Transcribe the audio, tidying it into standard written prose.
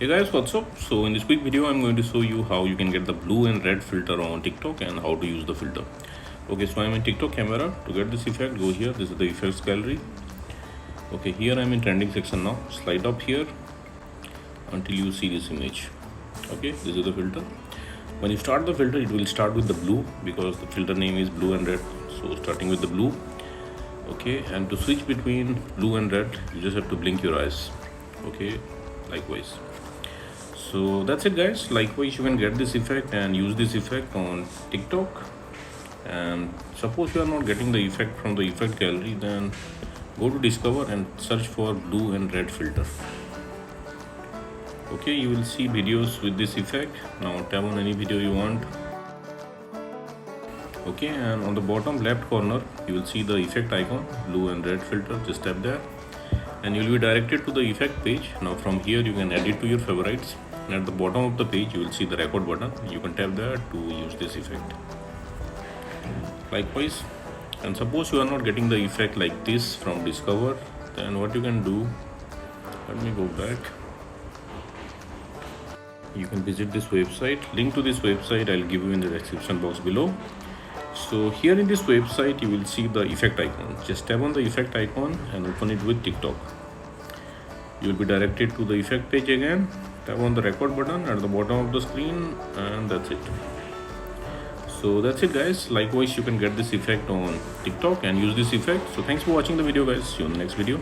Hey guys, what's up? So in this quick video I'm going to show you how you can get the blue and red filter on TikTok and how to use the filter. Okay, so I'm in TikTok camera. To get this effect, go here. This is the effects gallery. Okay, here I'm in trending section now. Slide up here until you see this image. Okay, this is the filter. When you start the filter, it will start with the blue because the filter name is blue and red. So starting with the blue. Okay, and to switch between blue and red, you just have to blink your eyes. Okay, likewise. So that's it guys. Likewise, you can get this effect and use this effect on TikTok. And suppose you are not getting the effect from the effect gallery, then go to discover and search for blue and red filter. Okay, you will see videos with this effect. Now tap on any video you want. Okay, and on the bottom left corner you will see the effect icon, blue and red filter. Just tap there and you will be directed to the effect page. Now from here you can add it to your favorites, and at the bottom of the page you will see the record button. You can tap there to use this effect. Likewise, and suppose you are not getting the effect like this from discover, then what you can do, let me go back. You can visit this website. Link to this website I'll give you in the description box below. So here in this website you will see the effect icon. Just tap on the effect icon and open it with TikTok. You will be directed to the effect page again. Tap on the record button at the bottom of the screen and that's it. So that's it guys. Likewise, you can get this effect on TikTok and use this effect. So thanks for watching the video guys. See you in the next video.